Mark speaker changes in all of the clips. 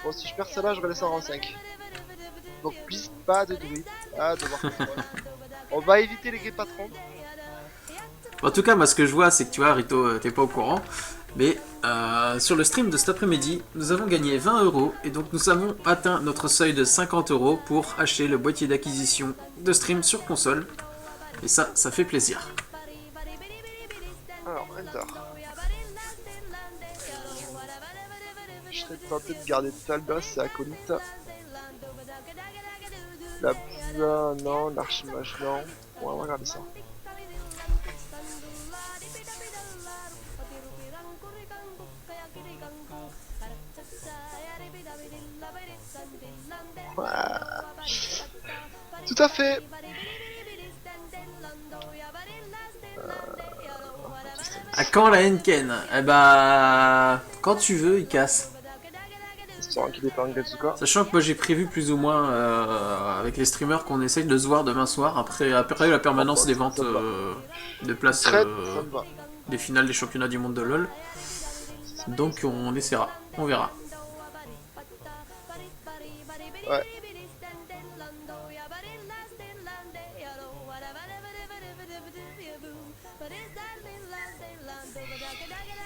Speaker 1: Bon, si je perds celle-là, je redescends en 5. Donc, please, pas de druide. Ah, de voir contrôle. On va éviter les grilles patrons.
Speaker 2: En tout cas, moi, ce que je vois, c'est que tu vois, Rito, t'es pas au courant. Mais sur le stream de cet après-midi, nous avons gagné 20 euros. Et donc, nous avons atteint notre seuil de 50 euros pour acheter le boîtier d'acquisition de stream sur console. Et ça fait plaisir.
Speaker 1: Alors, Enter. Je serais tenté de garder Taldos et Acolyte. La Bouza, non. L'Archimage, non. Ouais, on va regarder ça. Ouais. Tout à fait.
Speaker 2: À quand la Henken? Eh bah, quand tu veux, il casse.
Speaker 1: Histoire qu'il épingle Getsuka.
Speaker 2: Sachant que moi j'ai prévu plus ou moins avec les streamers qu'on essaye de se voir demain soir après la
Speaker 1: Oh,
Speaker 2: permanence
Speaker 1: bah,
Speaker 2: des ventes
Speaker 1: ça me va.
Speaker 2: de places
Speaker 1: Trade, ça me va.
Speaker 2: des finales des championnats du monde de LoL. Donc on essaiera, on verra.
Speaker 1: Ouais.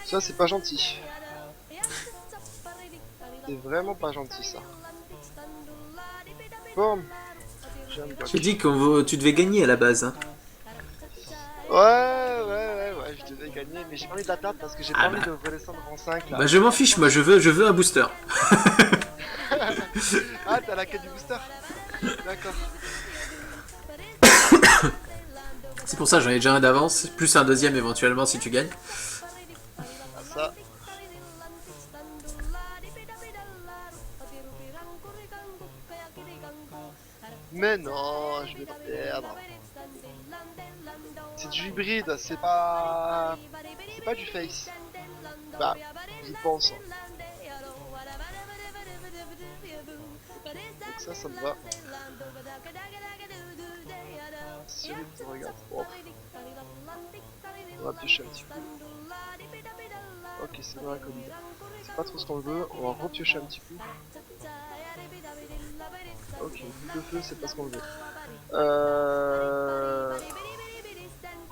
Speaker 1: Ça, c'est pas gentil. C'est vraiment pas gentil, ça. Bon. J'ai un bloc.
Speaker 2: J'ai dit que tu devais gagner à la base. Hein.
Speaker 1: Ouais, je devais gagner, mais j'ai pas envie de la perdre parce que j'ai
Speaker 2: Ah
Speaker 1: pas
Speaker 2: bah.
Speaker 1: envie de redescendre en 5 là.
Speaker 2: Bah je m'en fiche, moi je veux un booster.
Speaker 1: Ah, t'as la quête du booster. D'accord.
Speaker 2: C'est pour ça j'en ai déjà un d'avance, plus un deuxième éventuellement si tu gagnes.
Speaker 1: Ah, ça. Mais non, je vais perdre. C'est du hybride, c'est pas... C'est pas du face. Bah, je pense. Donc ça me va. Si tu regardes. Oh. On va piocher un petit peu. Ok, c'est dans la commune. C'est pas trop ce qu'on veut, on va repiocher un petit peu. Ok, boule de feu, c'est pas ce qu'on veut.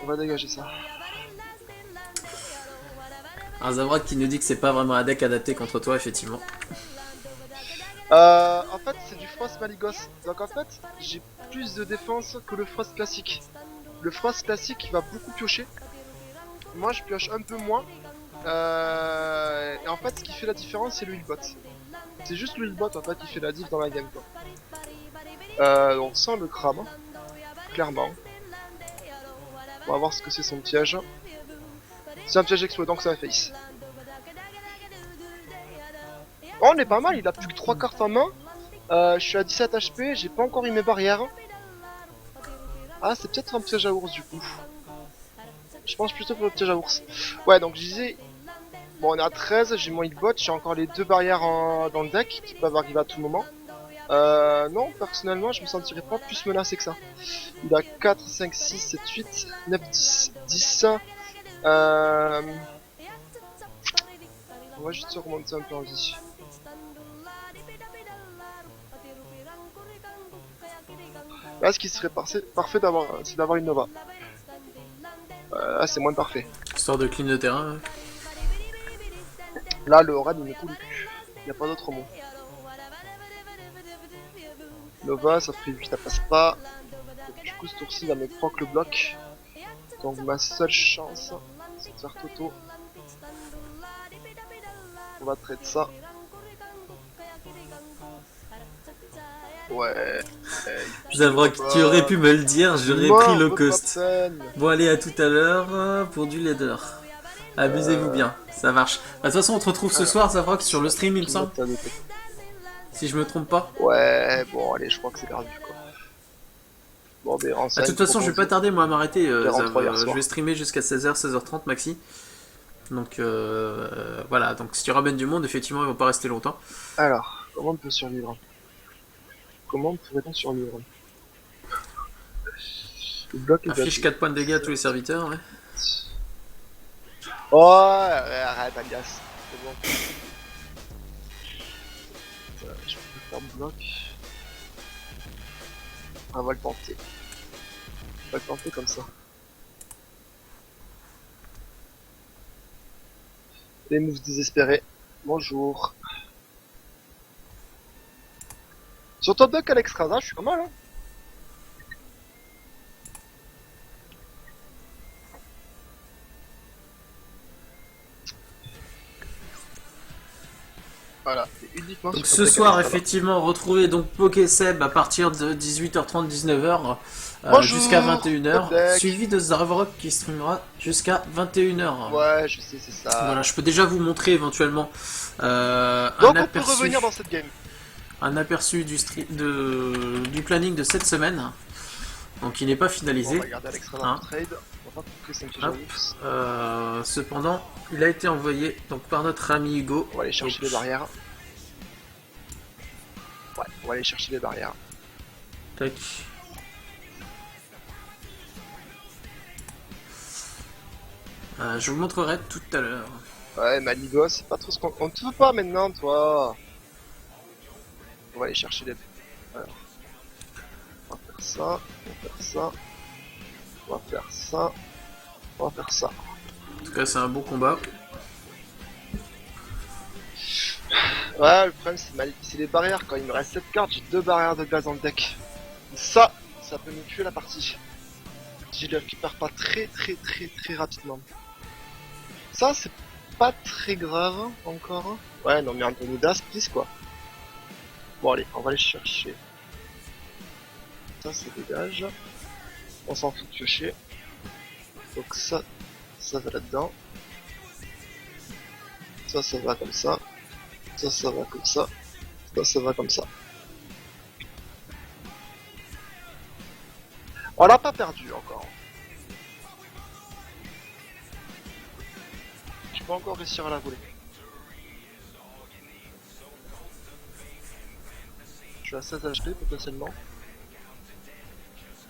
Speaker 1: On va dégager ça.
Speaker 2: Un Zavrak qui nous dit que c'est pas vraiment un deck adapté contre toi, effectivement.
Speaker 1: En fait, c'est du Frost Maligos. Donc en fait, j'ai plus de défense que le Frost classique. Le Frost classique, il va beaucoup piocher. Moi, je pioche un peu moins. Et en fait, ce qui fait la différence, c'est le healbot. C'est juste le healbot en fait qui fait la diff dans la game, quoi. On sent le crame, clairement. On va voir ce que c'est son piège. C'est un piège explosé, donc c'est un face. Oh, on est pas mal, il a plus que 3 cartes en main. Je suis à 17 HP, j'ai pas encore eu mes barrières. Ah, c'est peut-être un piège à ours du coup. Je pense plutôt pour le piège à ours. Ouais, donc je disais... Bon, on est à 13, j'ai mon hitbot, j'ai encore les 2 barrières dans le deck qui peuvent arriver à tout moment. Non, personnellement, je me sentirais pas plus menacé que ça. Il a 4, 5, 6, 7, 8, 9, 10, 10. On va juste se remonter un peu en vie. Là, ce qui serait parfait d'avoir, c'est d'avoir une Nova. Là, c'est moins parfait.
Speaker 2: Histoire de clean de terrain.
Speaker 1: Là, le Oran, il me coule le cul. Il n'y a pas d'autre mot. Nova, ça fait 8, ça passe pas. Donc, du coup, ce tour-ci, il va me proc le bloc. Donc, ma seule chance, c'est de faire Toto. On va traiter ça. Ouais.
Speaker 2: Zavrak, tu aurais pu me le dire, j'aurais pris low cost. Bon, allez, à tout à l'heure pour du leader. Amusez-vous bien, ça marche. De toute façon, on te retrouve ce soir, Zavrak, sur le stream, il me semble. Si je me trompe pas.
Speaker 1: Ouais, bon, allez, je crois que c'est perdu, quoi. Bon, ben,
Speaker 2: De toute façon, je vais pas tarder, moi, à m'arrêter. Je vais streamer jusqu'à 16h, 16h30 maxi. Donc, voilà. Donc, si tu ramènes du monde, effectivement, ils vont pas rester longtemps.
Speaker 1: Alors, comment on peut survivre? Comment pourrait-on survivre? Le bloc est
Speaker 2: Affiche 4 points de dégâts à tous les serviteurs, ouais.
Speaker 1: Oh, arrête, agace. C'est bon. Je peux faire bloc. On va le tenter. On va le tenter comme ça. Les moves désespérés. Bonjour. Sur top deck à l'extrasa, je suis pas mal hein. Voilà, c'est uniquement
Speaker 2: Donc
Speaker 1: sur
Speaker 2: ce
Speaker 1: top deck
Speaker 2: soir,
Speaker 1: à l'extrasa.
Speaker 2: effectivement, retrouvez donc PokéSeb à partir de 18h30, 19h
Speaker 1: Bonjour,
Speaker 2: jusqu'à 21h,
Speaker 1: top deck.
Speaker 2: suivi de Zarvrock qui streamera jusqu'à 21h.
Speaker 1: Ouais, je sais, c'est ça.
Speaker 2: Voilà, je peux déjà vous montrer éventuellement
Speaker 1: Donc
Speaker 2: un
Speaker 1: on peut
Speaker 2: aperçu.
Speaker 1: revenir dans cette game.
Speaker 2: Un aperçu du planning de cette semaine, donc il n'est pas
Speaker 1: On
Speaker 2: finalisé.
Speaker 1: va regarder Alexandra
Speaker 2: Hein.
Speaker 1: trade. On va pas couper 5
Speaker 2: Hop. Cependant, il a été envoyé donc par notre ami Hugo.
Speaker 1: On va aller chercher
Speaker 2: Donc,
Speaker 1: les barrières. Ouais, on va aller chercher les barrières.
Speaker 2: tac. Je vous montrerai tout à l'heure.
Speaker 1: Ouais, Manigo, c'est pas trop ce qu'on... On te veut pas maintenant, toi. On va aller chercher les... Alors. On va faire ça, on va faire ça. On va faire ça. On va faire ça.
Speaker 2: En tout cas, c'est un bon combat.
Speaker 1: Ouais, le problème c'est les barrières. Quand il me reste 7 cartes, j'ai 2 barrières de glace dans le deck. Ça peut nous tuer la partie. Si je les récupère pas très rapidement. Ça, c'est pas très grave encore. Ouais, non, mais Antonidas, please quoi. Bon, allez, on va aller chercher. Ça dégage. On s'en fout de piocher. Donc ça va là-dedans. Ça va comme ça. Ça va comme ça. Ça va comme ça. On l'a pas perdu encore. Je peux encore réussir à la voler. Je suis à 16 HP potentiellement.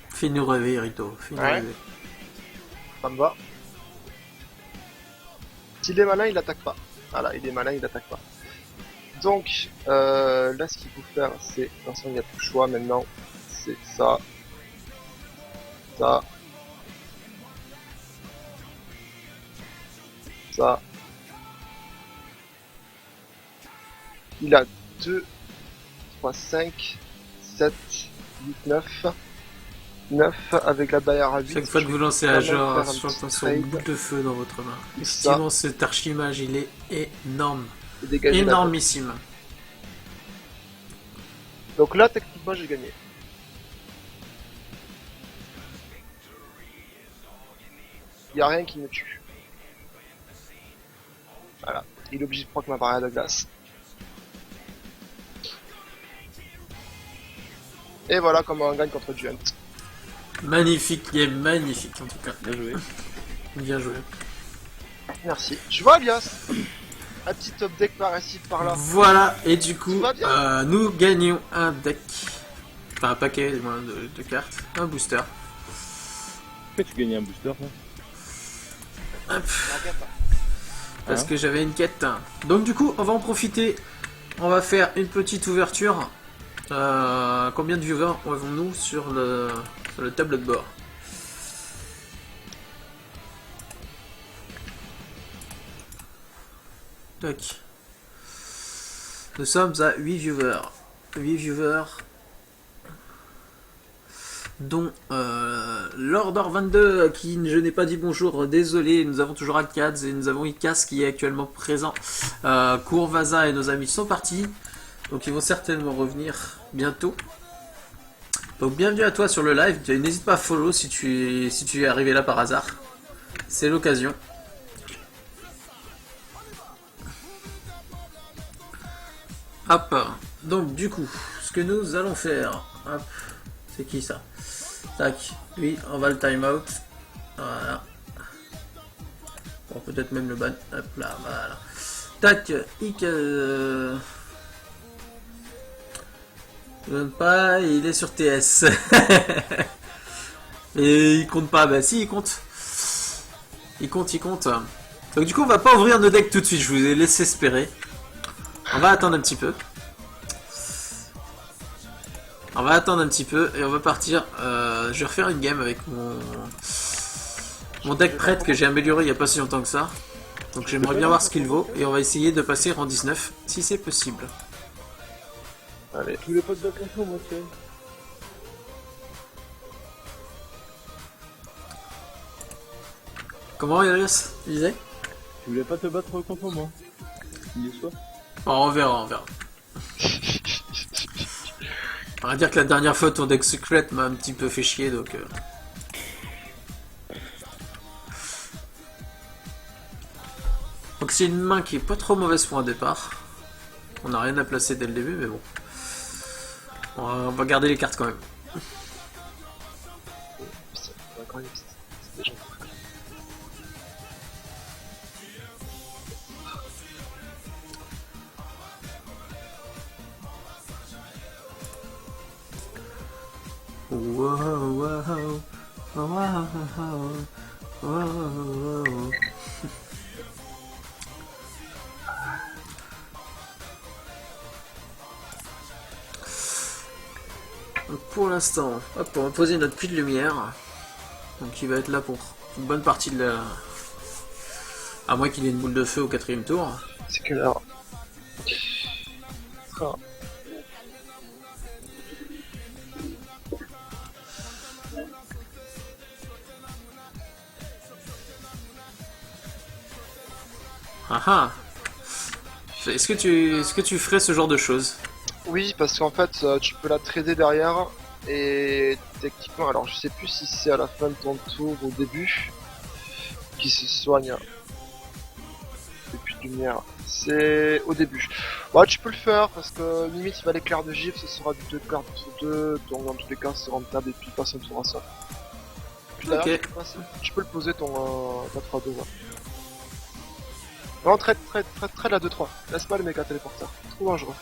Speaker 2: Fais-nous rêver, Rito. Fais-nous
Speaker 1: Ouais.
Speaker 2: rêver.
Speaker 1: Ça me va. S'il est malin, il attaque pas. Voilà, il est malin, il attaque pas. Donc, là, ce qu'il faut faire, c'est... De toute façon, il n'y a plus le choix maintenant. C'est ça. Ça. Ça. Il a 2, 3, 5, 7, 8, 9. 9 avec la barrière à 8.
Speaker 2: Chaque fois que vous lancez
Speaker 1: je
Speaker 2: un
Speaker 1: vais quand même
Speaker 2: genre,
Speaker 1: faire un
Speaker 2: sur
Speaker 1: petit
Speaker 2: une
Speaker 1: trade.
Speaker 2: boule de feu dans votre main.
Speaker 1: Ça.
Speaker 2: Effectivement, cet archimage, il est énorme.
Speaker 1: Et dégager la
Speaker 2: Énormissime.
Speaker 1: tête. Donc là, techniquement, j'ai gagné. Il n'y a rien qui me tue. Voilà. Il est obligé de prendre ma barrière de glace. Et voilà comment on gagne contre du Hunt.
Speaker 2: Magnifique game, magnifique en tout cas.
Speaker 3: Bien joué.
Speaker 2: Bien joué.
Speaker 1: Merci. Je vois Alias. Un petit top deck par ici, par là.
Speaker 2: Voilà, et du coup,
Speaker 1: Tout va bien.
Speaker 2: nous gagnons un deck. Enfin, un paquet moins de cartes. Un booster.
Speaker 3: Pourquoi tu gagnes un booster toi
Speaker 2: Hop,
Speaker 1: La gâte, hein.
Speaker 2: parce que j'avais une quête. Donc du coup, on va en profiter. On va faire une petite ouverture. Combien de viewers avons-nous sur le tableau de bord? Tac. Nous sommes à 8 viewers. 8 viewers. Dont Lordor22 à qui je n'ai pas dit bonjour, désolé. Nous avons toujours Alcads et nous avons Icas qui est actuellement présent. Courvaza et nos amis sont partis. Donc ils vont certainement revenir bientôt. Donc bienvenue à toi sur le live. N'hésite pas à follow si tu es arrivé là par hasard. C'est l'occasion. Hop. Donc du coup, ce que nous allons faire. Hop. C'est qui ça? Tac. Lui, on va le time out. Voilà. Bon, peut-être même le ban. Hop là, voilà. Tac. Il donne pas, il est sur TS. Et il compte pas, bah si il compte. Il compte. Donc du coup on va pas ouvrir nos decks tout de suite, je vous ai laissé espérer. On va attendre un petit peu. On va attendre un petit peu et on va partir. Je vais refaire une game avec mon deck prêtre que j'ai amélioré il n'y a pas si longtemps que ça. Donc j'aimerais bien voir ce qu'il vaut et on va essayer de passer rang 19 si c'est possible.
Speaker 1: Allez.
Speaker 3: Je voulais pas te battre contre moi, tiens.
Speaker 2: Comment Elias, tu disais?
Speaker 3: Tu voulais pas te battre contre moi. Il est soir.
Speaker 2: Bon, on verra, on verra. On va dire que la dernière fois ton deck secret m'a un petit peu fait chier donc... Donc c'est une main qui est pas trop mauvaise pour un départ. On n'a rien à placer dès le début mais bon. On va garder les cartes quand même.
Speaker 1: Putain, encore une petite. C'est déjà très.
Speaker 2: Wow, wow, wow, wow. Donc pour l'instant, hop, on va poser notre puits de lumière. Donc il va être là pour une bonne partie de la... À moins qu'il ait une boule de feu au 4ème tour.
Speaker 1: C'est quelle heure? Ah.
Speaker 2: Ah ah. Est-ce que tu ferais ce genre de choses?
Speaker 1: Oui, parce qu'en fait, tu peux la trader derrière. Et techniquement, alors je sais plus si c'est à la fin de ton tour ou au début qui se soigne. Et puis de lumière. C'est au début. Ouais, tu peux le faire parce que limite il va l'éclair de gifle, ce sera du 2 cartes sur 2, donc dans tous les cas c'est rentable et puis passe un tour à ça. Puis d'ailleurs,
Speaker 2: Ok.
Speaker 1: tu peux le poser ton ta 3-2. Ouais. Non, trade la 2-3. Laisse pas le méga téléporteur, c'est trop dangereux.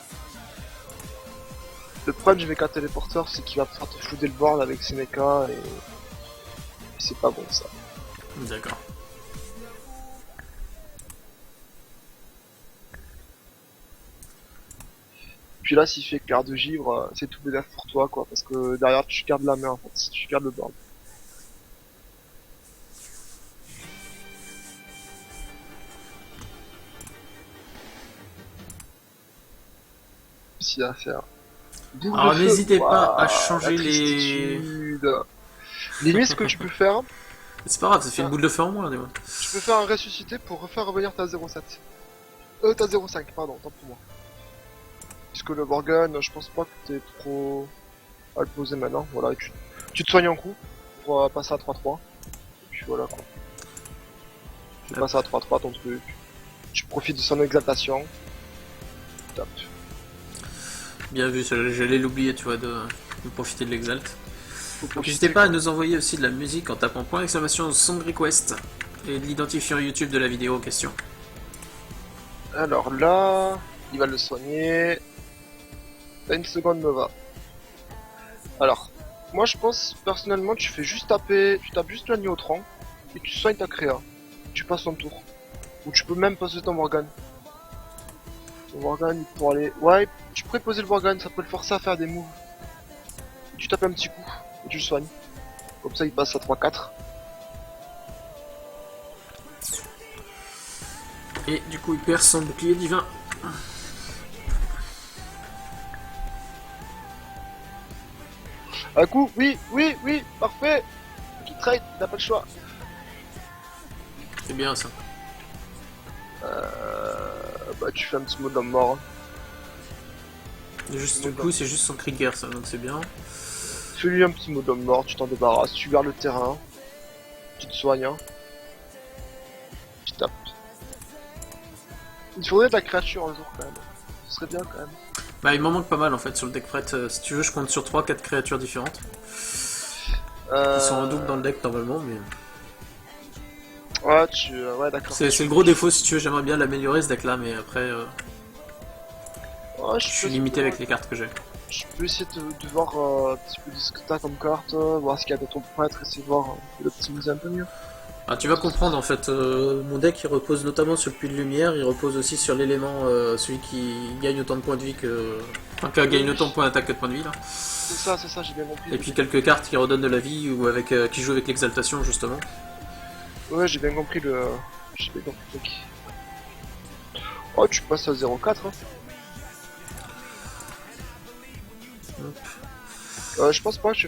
Speaker 1: Le problème du méga téléporteur c'est qu'il va pouvoir te flouder le board avec ses mechas et c'est pas bon ça.
Speaker 2: D'accord.
Speaker 1: Puis là, s'il fait éclair de givre, c'est tout bénef pour toi, quoi, parce que derrière, tu gardes la main, en fait, si tu gardes le board. S'il y a à faire. Double
Speaker 2: Alors
Speaker 1: feu.
Speaker 2: n'hésitez pas à
Speaker 1: Waouh,
Speaker 2: changer
Speaker 1: la
Speaker 2: les...
Speaker 1: tristitude. Limite, ce que tu peux faire,
Speaker 2: C'est pas grave, ça fait une boule de feu en moins, dis-moi.
Speaker 1: tu peux faire un ressuscité pour refaire revenir ta 0,7. Ta 0,5, pardon, tant pour moi. Puisque le Borgun, je pense pas que t'es trop à le poser maintenant. Voilà, et tu te soignes un coup pour passer à 3-3. Et puis voilà quoi. Tu passes à 3-3 ton truc. Tu profites de son exaltation. Top.
Speaker 2: Bien vu, j'allais l'oublier, tu vois, de profiter de l'exalt.
Speaker 1: Faut
Speaker 2: Donc
Speaker 1: profiter,
Speaker 2: n'hésitez pas à
Speaker 1: quoi.
Speaker 2: nous envoyer aussi de la musique en tapant !song request et de l'identifiant YouTube de la vidéo en question.
Speaker 1: Alors là, il va le soigner. T'as une seconde Nova. Alors, moi je pense personnellement tu fais juste taper, tu tapes juste l'agneau au tronc et tu soignes ta créa. Tu passes ton tour. Ou tu peux même passer ton Morgan. Ton Morgan il pourra aller. Ouais, tu pourrais poser le Morgan, ça peut le forcer à faire des moves. Et tu tapes un petit coup et tu le soignes. Comme ça il passe à 3-4.
Speaker 2: Et du coup il perd son bouclier divin.
Speaker 1: Un coup, oui, parfait. Qui trade, t'as pas le choix.
Speaker 2: C'est bien ça.
Speaker 1: Bah tu fais un petit mot d'homme mort.
Speaker 2: Juste, du coup c'est juste son Krieger ça, donc c'est bien.
Speaker 1: Fais-lui un petit mot d'homme mort, tu t'en débarrasses, tu gardes le terrain. Tu te soignes, hein. Tu tapes. Il faudrait de la créature un jour quand même. Ce serait bien quand même.
Speaker 2: Bah il m'en manque pas mal en fait sur le deck prête. Si tu veux je compte sur 3-4 créatures différentes. Qui sont en double dans le deck normalement mais...
Speaker 1: Ouais, ouais d'accord.
Speaker 2: C'est le gros défaut si tu veux, j'aimerais bien l'améliorer ce deck là mais après
Speaker 1: Ouais,
Speaker 2: je suis limité avec les cartes que j'ai.
Speaker 1: Je peux essayer de voir un petit peu ce que t'as comme carte, voir ce qu'il y a dans ton prêtre, essayer de voir, de l'optimiser un peu mieux.
Speaker 2: Ah, tu vas comprendre en fait, mon deck il repose notamment sur le puits de lumière, il repose aussi sur l'élément, celui qui gagne autant de points de vie Donc là, gagne autant de points d'attaque que de points de vie là.
Speaker 1: C'est ça, j'ai bien compris.
Speaker 2: Et puis quelques cartes qui redonnent de la vie ou avec qui jouent avec l'exaltation justement.
Speaker 1: Ouais, j'ai bien compris le. J'ai bien compris le truc. Oh, tu passes à 0,4 hein. Je pense pas, je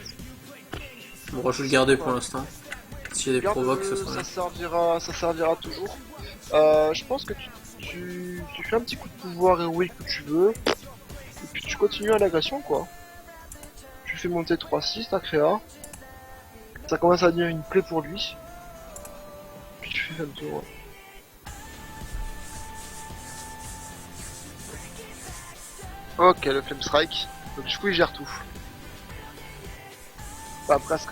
Speaker 2: Bon, je vais le garder pour l'instant. S'il y a des provoques, ce sera bien.
Speaker 1: ça servira toujours. Je pense que tu fais un petit coup de pouvoir héroïque où tu veux. Et puis tu continues à l'agression quoi. Tu fais monter 3-6 ta créa. Ça commence à devenir une plaie pour lui. Puis tu fais un tour. Ouais. Ok, le Flame Strike. Donc du coup il gère tout. Bah presque.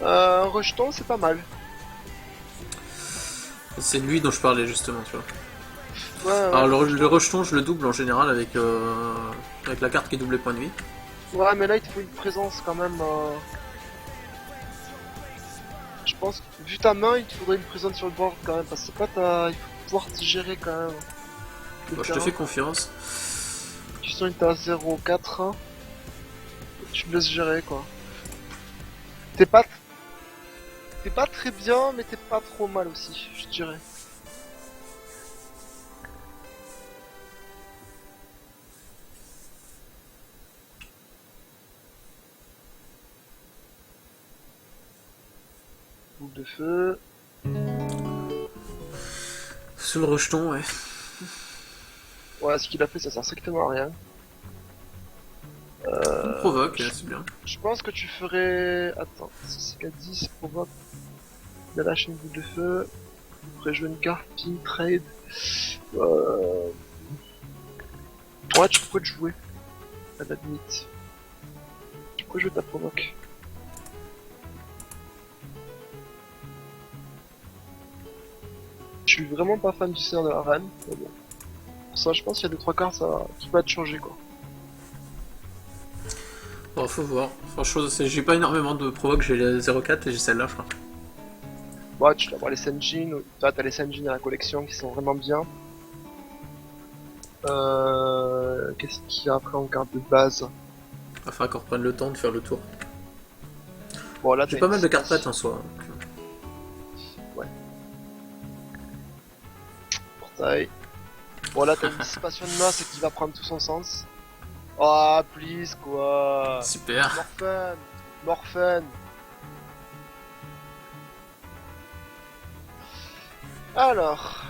Speaker 1: Rejeton c'est pas mal.
Speaker 2: C'est lui dont je parlais justement, tu vois.
Speaker 1: Ouais,
Speaker 2: Alors le rejeton, je le double en général avec la carte qui double les points de vie.
Speaker 1: ouais, mais là il te faut une présence quand même. Je pense que vu ta main, il te faudrait une présence sur le board quand même, parce que c'est pas ta. Il faut pouvoir te gérer quand même.
Speaker 2: Bon, je te fais confiance.
Speaker 1: Tu sens que t'es à 0,4. Hein. Tu me laisses gérer quoi. T'es pas très bien, mais t'es pas trop mal aussi, je dirais. Boule de feu.
Speaker 2: Sur le rejeton, ouais.
Speaker 1: Ouais, ce qu'il a fait, ça sert strictement à rien.
Speaker 2: On provoque, c'est bien.
Speaker 1: Je pense que tu ferais. Attends, si c'est qu'à 10, provoque. Il a lâché une boule de feu. Il ferait jouer une carte, pin, trade. Ouais, tu pourrais te jouer. À la limite. Tu pourrais jouer ta provoque. Je suis vraiment pas fan du Seigneur de la Reine, mais bon. Pour ça, je pense qu'il y a 2-3 cartes qui peuvent te changer quoi.
Speaker 2: Bon, faut voir. Franchement, j'ai pas énormément de provoques, j'ai les 0,4 et j'ai celle-là, je crois.
Speaker 1: Ouais, tu dois avoir les Senjin, t'as les Senjin à la collection qui sont vraiment bien. Qu'est-ce qu'il y a après en carte de base?
Speaker 2: Il va falloir qu'on reprenne le temps de faire le tour.
Speaker 1: Bon, là,
Speaker 2: J'ai pas mal de cartes prêtes en soi.
Speaker 1: Ouais. Portail. Bon, là, t'as une dissipation de masse et qui va prendre tout son sens. Oh, please, quoi.
Speaker 2: Super.
Speaker 1: Morphen. Morphen. Alors,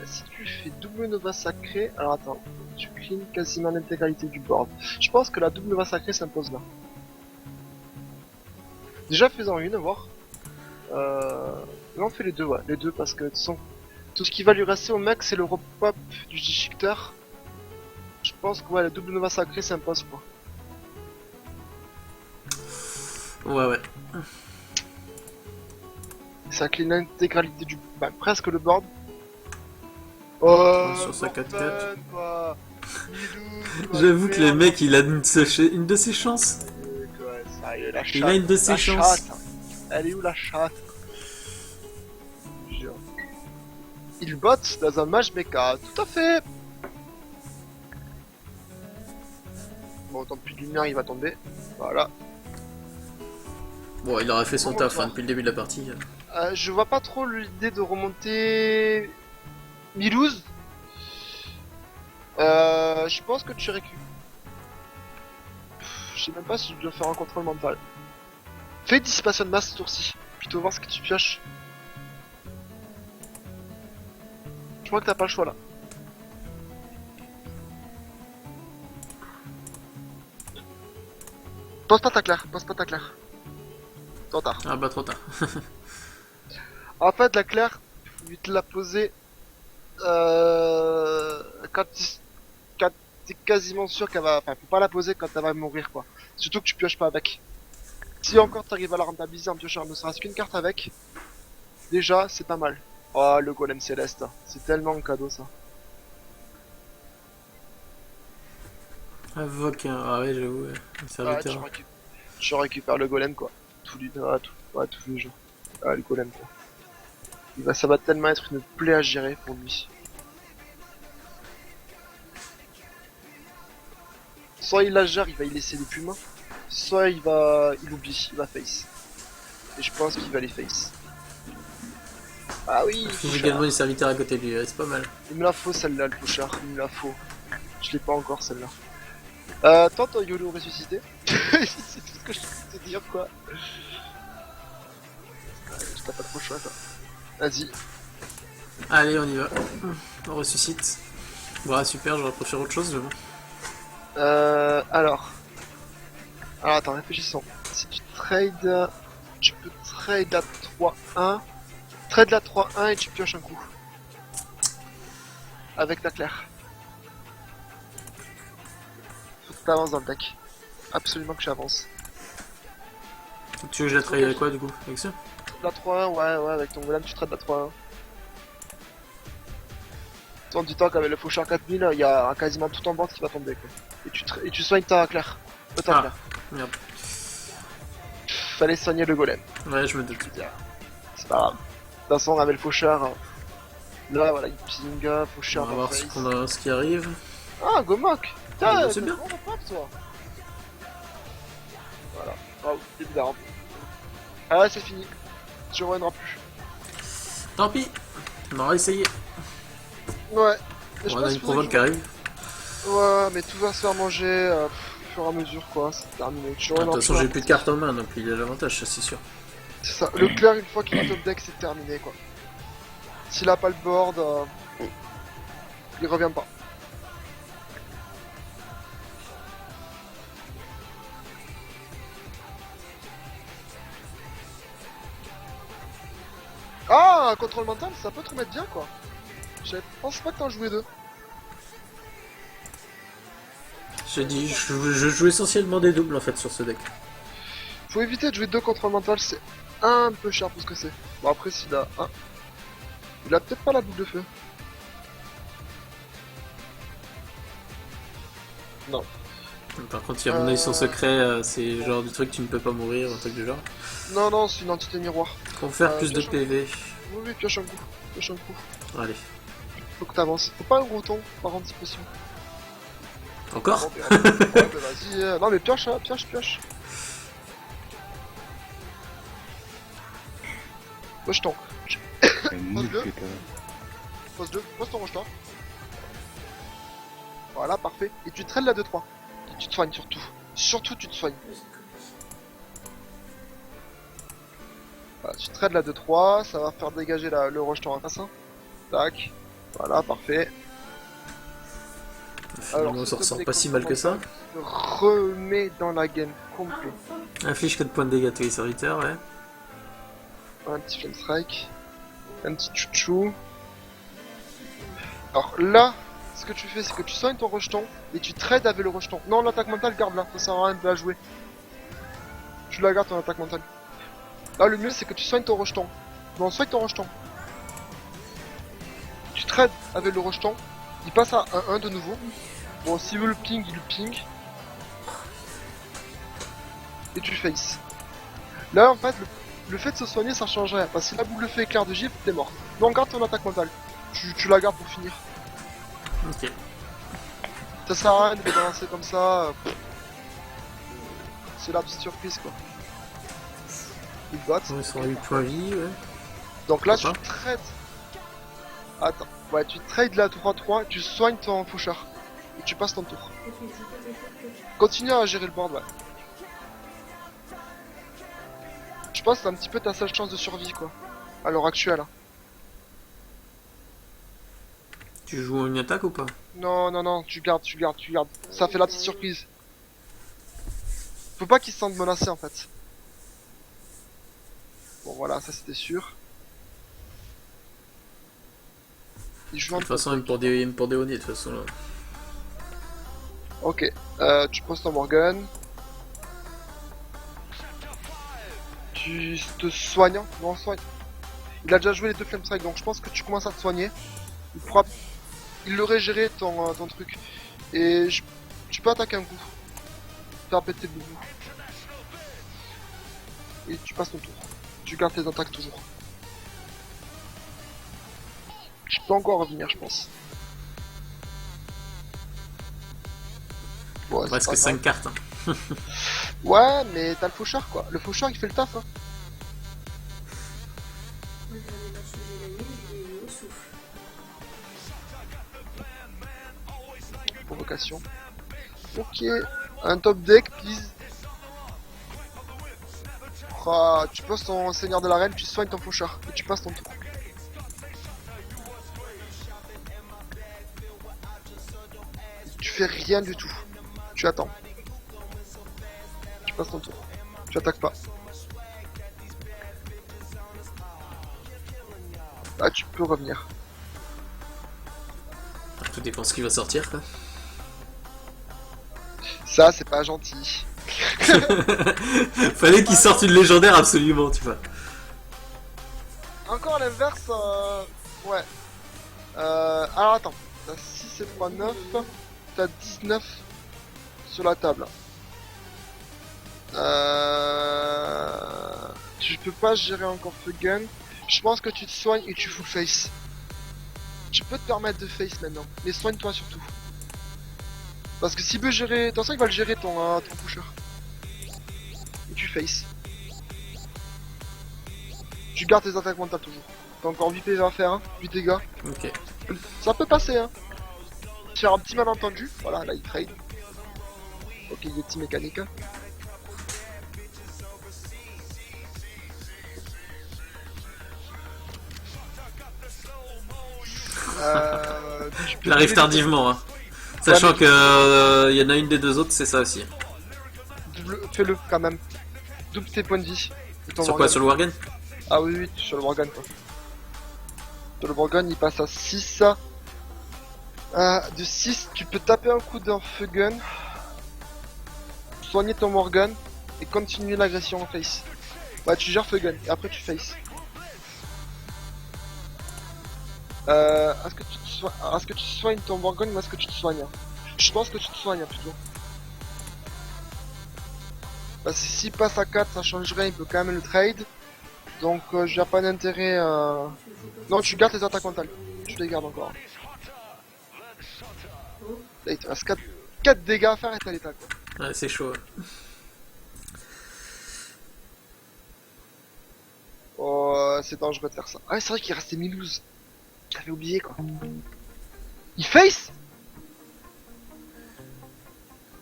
Speaker 1: si tu fais double Nova Sacré, alors attends, tu clean quasiment l'intégralité du board. Je pense que la double Nova Sacré s'impose là. Déjà faisant une, voir. Là on fait les deux, ouais, les deux parce que de toute façon, tout ce qui va lui rester au mec c'est le repop du G-Shifter. Je pense que ouais, la double Nova Sacré s'impose quoi.
Speaker 2: Ouais.
Speaker 1: Ça clean l'intégralité du... bah presque le board. Oh,
Speaker 2: Sur sa 4-4.
Speaker 1: quoi.
Speaker 2: J'avoue que le mec il a une de ses chances.
Speaker 1: Ouais, ça y est, la chatte.
Speaker 2: Il a une de ses
Speaker 1: La
Speaker 2: chances.
Speaker 1: chatte. Elle est où la chatte? Jure. Il botte dans un mage mecha, tout à fait. Bon, tant pis, lumière il va tomber. Voilà.
Speaker 2: Bon, il aurait fait son taf hein, depuis le début de la partie.
Speaker 1: Je vois pas trop l'idée de remonter Milouz. Je pense que tu récupères. Je sais même pas si je dois faire un contrôle mental. Fais dissipation de masse ce tour-ci. Plutôt voir ce que tu pioches. Je crois que t'as pas le choix là. Pense pas ta claire, pense pas ta claire. Trop tard.
Speaker 2: Ah bah trop tard.
Speaker 1: En fait, la claire, il faut te la poser quand t'es quasiment sûr qu'elle va... Enfin, faut pas la poser quand elle va mourir, quoi. Surtout que tu pioches pas avec. Si encore t'arrives à la rentabiliser en piochant ne serait-ce qu'une carte avec, déjà, c'est pas mal. Oh, le golem céleste, c'est tellement un cadeau, ça.
Speaker 2: Invoque un... Ah ouais, j'avoue, ouais. Un serviteur.
Speaker 1: Tu récupères le golem, quoi. Tous les jours. Ah, le golem, quoi. Ça va tellement être une plaie à gérer pour lui. Soit il la gère, il va y laisser des plumes, soit il va... il oublie, il va face. Et je pense qu'il va les face. Ah oui,
Speaker 2: Il
Speaker 1: faut
Speaker 2: fiche également les serviteurs à côté de lui, ouais, c'est pas mal.
Speaker 1: il me la faut celle-là, le fauchard, il me la faut. Je l'ai pas encore celle-là. Tente YOLO ressuscité. C'est tout ce que je peux te dire quoi. T'as pas trop le choix quoi. Vas-y.
Speaker 2: Allez, on y va. On ressuscite. Voilà, super, j'aurais préféré autre chose, mais bon.
Speaker 1: Alors. Alors attends, réfléchissons. Si tu trades... Tu peux trade la 3-1. Trade la 3-1 et tu pioches un coup. Avec ta claire. Faut que t'avances dans le deck. Absolument que j'avance.
Speaker 2: Tu veux que je la trade avec quoi du coup? Avec ça?
Speaker 1: La 3-1, ouais, avec ton golem tu trades la 3-1. Toi, dis-toi qu'avec le faucheur 4000, il y a quasiment tout en board qui va tomber quoi. Et tu soignes ta claire. Ta claire.
Speaker 2: Merde.
Speaker 1: Fallait soigner le golem.
Speaker 2: Ouais, je me doute.
Speaker 1: C'est pas grave. De toute façon, avec le faucheur, là voilà, il ping,
Speaker 2: On
Speaker 1: faucheur
Speaker 2: va
Speaker 1: en
Speaker 2: voir
Speaker 1: face.
Speaker 2: ce qui arrive.
Speaker 1: Ah, Gomok!
Speaker 2: Ah,
Speaker 1: Putain,
Speaker 2: bah, c'est bien.
Speaker 1: on pop, toi. Voilà. Oh, c'est bizarre. Ah ouais, c'est fini. Tu reviendras plus.
Speaker 2: Tant pis, on aura essayé.
Speaker 1: Ouais. Mais je
Speaker 2: On a
Speaker 1: pense
Speaker 2: une
Speaker 1: qu'il faudrait
Speaker 2: provoque qui arrive.
Speaker 1: Ouais, mais tout va se faire manger au fur et à mesure, quoi. C'est terminé. Tu
Speaker 2: De toute
Speaker 1: reviendras
Speaker 2: façon,
Speaker 1: plus
Speaker 2: j'ai
Speaker 1: en
Speaker 2: plus de
Speaker 1: fait.
Speaker 2: cartes en main, donc il a l'avantage, ça c'est sûr.
Speaker 1: C'est ça. Le clair, une fois qu'il est top deck, c'est terminé, quoi. S'il a pas le board, il revient pas. Ah, un contrôle mental, ça peut te remettre bien, quoi. Je pense pas que t'en jouais deux.
Speaker 2: J'ai dit, je joue essentiellement des doubles en fait sur ce deck.
Speaker 1: Faut éviter de jouer deux contrôles mental, c'est un peu cher pour ce que c'est. Bon, après, s'il a un. Il a peut-être pas la boule de feu. Non.
Speaker 2: Par contre, il y a mon œil son secret, c'est le genre du truc tu ne peux pas mourir, un truc du genre.
Speaker 1: Non, c'est une entité miroir.
Speaker 2: Pour faire plus de
Speaker 1: pioche un
Speaker 2: PV.
Speaker 1: Oui, pioche un coup. Pioche un coup.
Speaker 2: Allez.
Speaker 1: Faut que t'avances. Faut pas un gros ton, par contre, si possible.
Speaker 2: Encore?
Speaker 1: Bon, ouais, bah, vas-y. Non, mais pioche, hein, pioche. Rejeton.
Speaker 3: Pose-le.
Speaker 1: Pose ton rejeton. Voilà, parfait. Et tu trailes la 2-3. Et tu te soignes surtout. Surtout, tu te soignes. Voilà, tu traites la 2-3, ça va faire dégager le rejeton en face. Tac. Voilà, parfait.
Speaker 2: Finalement, on
Speaker 1: s'il
Speaker 2: s'en
Speaker 1: te
Speaker 2: ressort
Speaker 1: plaît,
Speaker 2: pas si mal que ça.
Speaker 1: Remets dans la game complet.
Speaker 2: Affiche 4 points de dégâts tous les serviteurs, ouais.
Speaker 1: Un petit flame strike. Un petit chouchou. Alors là, ce que tu fais, c'est que tu soignes ton rejeton et tu trades avec le rejeton. Non, l'attaque mentale, garde-la, ça sert à rien de la jouer. Tu la gardes ton attaque mentale. Là, le mieux, c'est que tu soignes ton rejeton. Non, soigne ton rejeton. Tu trades avec le rejeton. Il passe à 1-1 de nouveau. Bon, s'il veut le ping, il le ping. Et tu face. Là, en fait, le fait de se soigner, ça change rien. Parce que si la boule de feu éclair de gifle, t'es mort. Non, garde ton attaque mentale. Tu la gardes pour finir.
Speaker 2: Ok.
Speaker 1: Ça sert à rien de les balancer comme ça. C'est la petite surprise, quoi. Ils battent.
Speaker 2: Ils sont à 8 points vie, ouais.
Speaker 1: Donc là, tu
Speaker 2: Pourquoi
Speaker 1: trades. Attends. Ouais, tu trades la 3-3, tu soignes ton faucheur. Et tu passes ton tour. Continue à gérer le board, ouais. Je pense que c'est un petit peu ta seule chance de survie, quoi. À l'heure actuelle. Hein.
Speaker 2: Tu joues une attaque ou pas?
Speaker 1: Non, tu gardes. Ça fait la petite surprise. Faut pas qu'ils se sentent menacés, en fait. Bon, voilà, ça c'était sûr. Il joue
Speaker 2: De
Speaker 1: un
Speaker 2: toute
Speaker 1: peu.
Speaker 2: façon, même pour des ONI, de toute façon là.
Speaker 1: Ok, tu poses ton Morgan. Tu te soignes, non soigne. Il a déjà joué les deux Flame Strike, donc je pense que tu commences à te soigner. Il aurait géré ton truc. Et tu peux attaquer un coup. Faire péter le boubou. Et tu passes ton tour. Tu gardes tes attaques toujours. Je peux encore revenir, je pense. Bon,
Speaker 2: Il
Speaker 1: c'est
Speaker 2: reste
Speaker 1: pas
Speaker 2: que
Speaker 1: grave.
Speaker 2: 5 cartes. Hein.
Speaker 1: Ouais, mais t'as le faucheur quoi. Le faucheur il fait le taf. Hein. Provocation. Ok. Un top deck, please. Ah, tu poses ton seigneur de l'arène, tu soignes ton faucheur. Et tu passes ton tour. Tu fais rien du tout. Tu attends. Tu passes ton tour. Tu attaques pas. Là, tu peux revenir.
Speaker 2: Tout dépend ce qui va sortir. Quoi.
Speaker 1: Ça, c'est pas gentil.
Speaker 2: Fallait qu'il sorte une légendaire absolument, tu vois.
Speaker 1: Encore à l'inverse, ouais. Alors attends. T'as 6 et 3, 9. T'as 19 sur la table. Tu peux pas gérer encore feu gun. Je pense que tu te soignes et tu full face. Tu peux te permettre de face maintenant. Mais soigne-toi surtout. Parce que s'il veut gérer... Attention, il va le gérer ton pusher. Et tu face. Tu gardes tes attaques mentales toujours. T'as encore 8 PV à faire, hein, 8 dégâts.
Speaker 2: Ok.
Speaker 1: Ça peut passer, hein. Faire un petit malentendu. Voilà, là il trade. Ok, il est petit mécanique.
Speaker 2: Il arrive tardivement, hein. Sachant
Speaker 1: Ouais, mais-
Speaker 2: que y en a une des deux autres, c'est ça aussi.
Speaker 1: Fais-le quand même. Double tes points de vie. Et ton
Speaker 2: Sur quoi?
Speaker 1: Morgan.
Speaker 2: Sur le Wargame?
Speaker 1: Ah oui, oui, sur le Morgan quoi. Sur le Morgan, il passe à 6. De 6, tu peux taper un coup d'un feu gun, soigner ton Morgan et continuer l'agression en face. Ouais, tu gères feu gun et après tu face. Est-ce que tu soignes ton Morgan ou est-ce que tu te soignes? Je pense que tu te soignes plutôt. Parce que s'il passe à 4, ça change rien, il peut quand même le trade. Donc j'ai pas d'intérêt. Non, tu gardes tes attaques mentales. Tu les gardes encore. Là, il te reste 4 dégâts à faire et t'as l'état quoi.
Speaker 2: Ouais, c'est chaud.
Speaker 1: Oh, c'est dangereux de faire ça. Ah, ouais, c'est vrai qu'il restait Milouz. J'avais oublié quoi. Il face.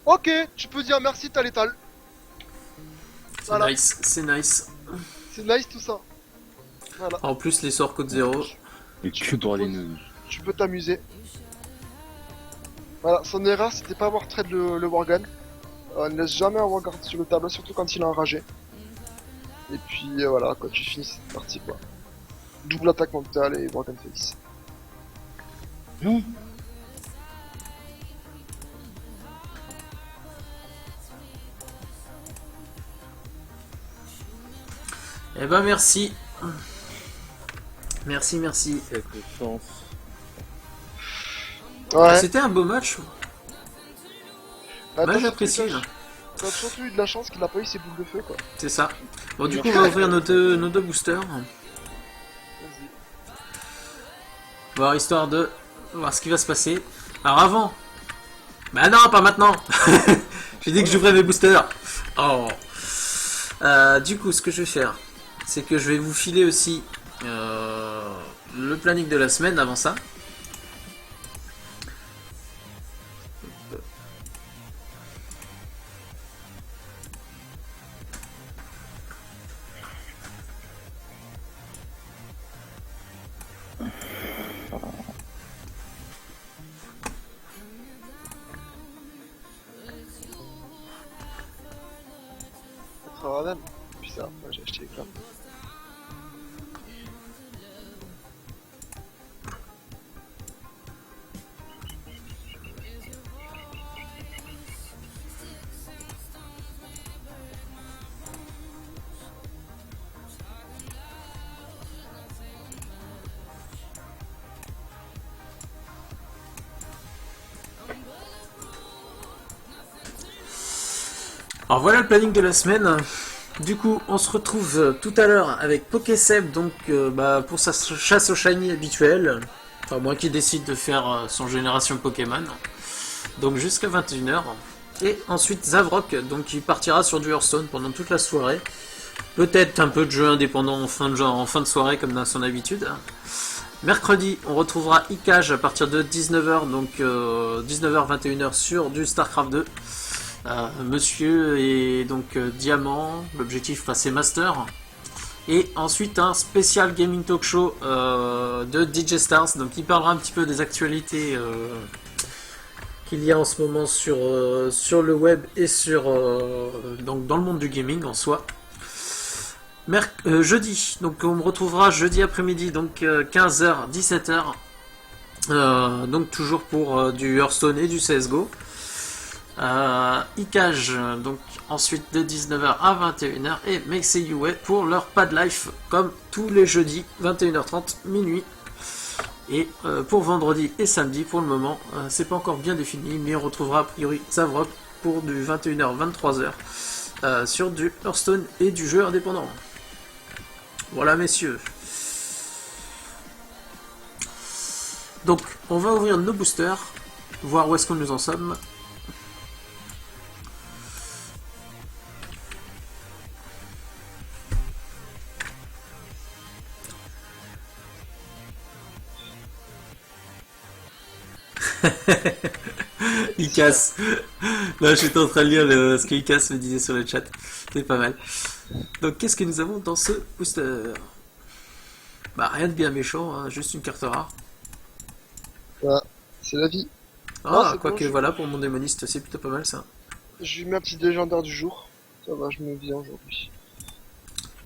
Speaker 1: Ok, tu peux dire merci, t'as l'étal.
Speaker 2: C'est
Speaker 1: Voilà.
Speaker 2: nice, c'est nice.
Speaker 1: C'est nice tout ça. Voilà.
Speaker 2: En plus, les sorts code 0.
Speaker 3: Et que pour les nœuds.
Speaker 1: Tu peux t'amuser. Voilà, son erreur c'était pas avoir trade le Worgen. Ne laisse jamais un Worgen sur le tableau, surtout quand il est enragé. Et puis voilà, quoi, tu finis cette partie quoi. Double attaque mentale et Worgen face.
Speaker 3: Non.
Speaker 2: Eh ben merci. Merci, merci.
Speaker 3: Cette chance.
Speaker 1: Ouais.
Speaker 2: C'était un beau match.
Speaker 1: Bah,
Speaker 2: Moi
Speaker 1: t'as
Speaker 2: j'apprécie.
Speaker 1: surtout eu de
Speaker 2: là.
Speaker 1: la- T'as surtout eu de la chance qu'il a pas eu ses boules de feu quoi.
Speaker 2: C'est ça. Bon, du coup, on va ouvrir nos deux boosters.
Speaker 1: Vas-y.
Speaker 2: Voir histoire de voir ce qui va se passer. Alors avant. Bah non, pas maintenant. J'ai dit que j'ouvrais mes boosters. Oh. Du coup, ce que je vais faire, c'est que je vais vous filer aussi le planning de la semaine avant ça.
Speaker 1: Radam. Bizarre, moi j'ai acheté les cartes.
Speaker 2: Alors voilà le planning de la semaine. Du coup, on se retrouve tout à l'heure avec Pokéseb donc pour sa chasse au shiny habituelle. Enfin, moi qui décide de faire son génération Pokémon. Donc jusqu'à 21h. Et ensuite Zavrok, donc qui partira sur du Hearthstone pendant toute la soirée. Peut-être un peu de jeu indépendant en fin de soirée comme dans son habitude. Mercredi, on retrouvera Ikage à partir de 19h, donc 19h 21h sur du StarCraft 2. Monsieur est donc diamant, l'objectif passer master. Et ensuite un spécial gaming talk show de DJ Stars, donc il parlera un petit peu des actualités qu'il y a en ce moment sur le web et donc dans le monde du gaming en soi. Jeudi, donc on me retrouvera jeudi après-midi, donc 15h, 17h, donc toujours pour du Hearthstone et du CSGO. Ikage, donc ensuite de 19h à 21h, et Make Say You Way pour leur Pad Life, comme tous les jeudis, 21h30, minuit. Et pour vendredi et samedi, pour le moment, c'est pas encore bien défini, mais on retrouvera a priori Zavrok pour du 21h, 23h sur du Hearthstone et du jeu indépendant. Voilà messieurs. Donc on va ouvrir nos boosters, voir où est-ce que nous en sommes. Il casse. Là, j'étais en train de lire ce que Icas me disait sur le chat. C'est pas mal. Donc, qu'est-ce que nous avons dans ce booster? Bah, rien de bien méchant, hein, juste une carte rare.
Speaker 1: Voilà, c'est la vie.
Speaker 2: Ah, quoique bon, voilà, pour mon démoniste, c'est plutôt pas mal ça.
Speaker 1: Je lui mets un petit légendaire du jour. Ça va, je me viens aujourd'hui.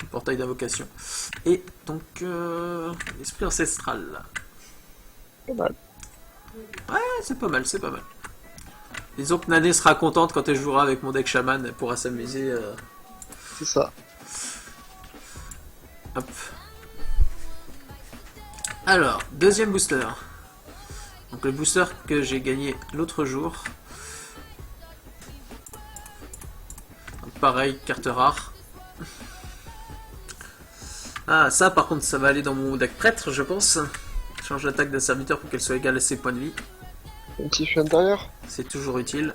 Speaker 2: Le portail d'invocation. Et donc, esprit ancestral.
Speaker 1: Pas mal.
Speaker 2: Ouais, c'est pas mal, c'est pas mal. Disons que Nané sera contente quand elle jouera avec mon deck chaman, elle pourra s'amuser.
Speaker 1: C'est ça.
Speaker 2: Hop. Alors, deuxième booster. Donc le booster que j'ai gagné l'autre jour. Donc pareil, carte rare. Ah, ça par contre, ça va aller dans mon deck prêtre, je pense. Change l'attaque d'un serviteur pour qu'elle soit égale à ses points de vie.
Speaker 1: Un petit feu intérieur.
Speaker 2: C'est toujours utile.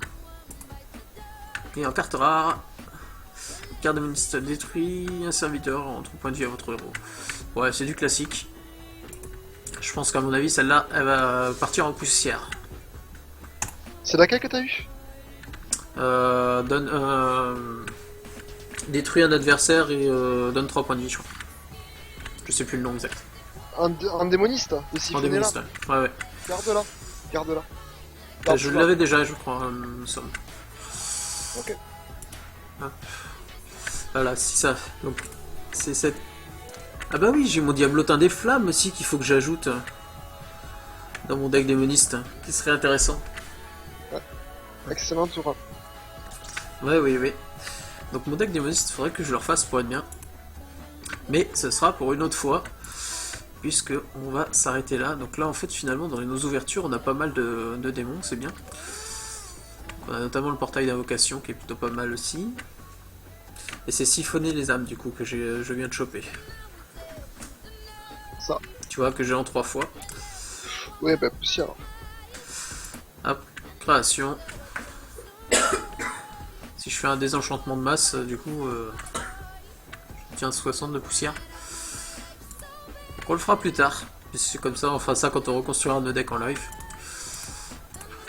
Speaker 2: Et en carte rare, carte de ministre détruit un serviteur entre points de vie à votre héros. Ouais, c'est du classique. Je pense qu'à mon avis, celle-là, elle va partir en poussière.
Speaker 1: C'est laquelle que t'as eu?
Speaker 2: Détruit un adversaire et donne 3 points de vie, je crois. Je sais plus le nom exact.
Speaker 1: Un démoniste, le siphonné là.
Speaker 2: Démoniste, ouais, ouais.
Speaker 1: Garde-la, garde-la.
Speaker 2: Je l'avais déjà, je crois, nous sommes.
Speaker 1: Ok.
Speaker 2: Hop. Voilà, si ça. Donc, c'est cette. Ah bah oui, j'ai mon diablotin des flammes aussi qu'il faut que j'ajoute dans mon deck démoniste, qui serait intéressant.
Speaker 1: Ouais. Excellent tour.
Speaker 2: Ouais, oui, oui. Donc mon deck démoniste, il faudrait que je le refasse pour être bien. Mais ce sera pour une autre fois, puisque on va s'arrêter là. Donc là, en fait, finalement, dans nos ouvertures, on a pas mal de démons, c'est bien. On a notamment le portail d'invocation, qui est plutôt pas mal aussi. Et c'est siphonner les âmes, du coup, que je viens de choper.
Speaker 1: Ça.
Speaker 2: Tu vois, que j'ai en 3 fois.
Speaker 1: Ouais, bah poussière.
Speaker 2: Hop, création. Si je fais un désenchantement de masse, du coup, je tiens 60 de poussière. Donc on le fera plus tard. C'est comme ça, on fera ça quand on reconstruira nos decks en live.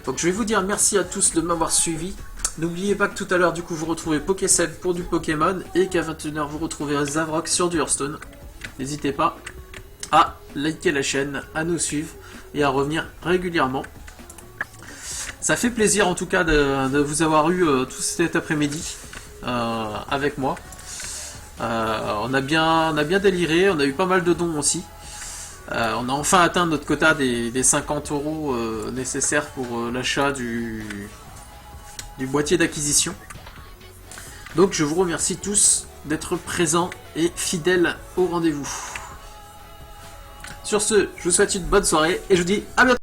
Speaker 2: Donc je vais vous dire merci à tous de m'avoir suivi. N'oubliez pas que tout à l'heure, du coup, vous retrouvez Pokéseb pour du Pokémon et qu'à 21h, vous retrouverez Zavrok sur du Hearthstone. N'hésitez pas à liker la chaîne, à nous suivre et à revenir régulièrement. Ça fait plaisir en tout cas de vous avoir eu tout cet après-midi avec moi. On a bien déliré, on a eu pas mal de dons aussi. On a enfin atteint notre quota des 50 € nécessaires pour l'achat du boîtier d'acquisition. Donc je vous remercie tous d'être présents et fidèles au rendez-vous. Sur ce, je vous souhaite une bonne soirée et je vous dis à bientôt.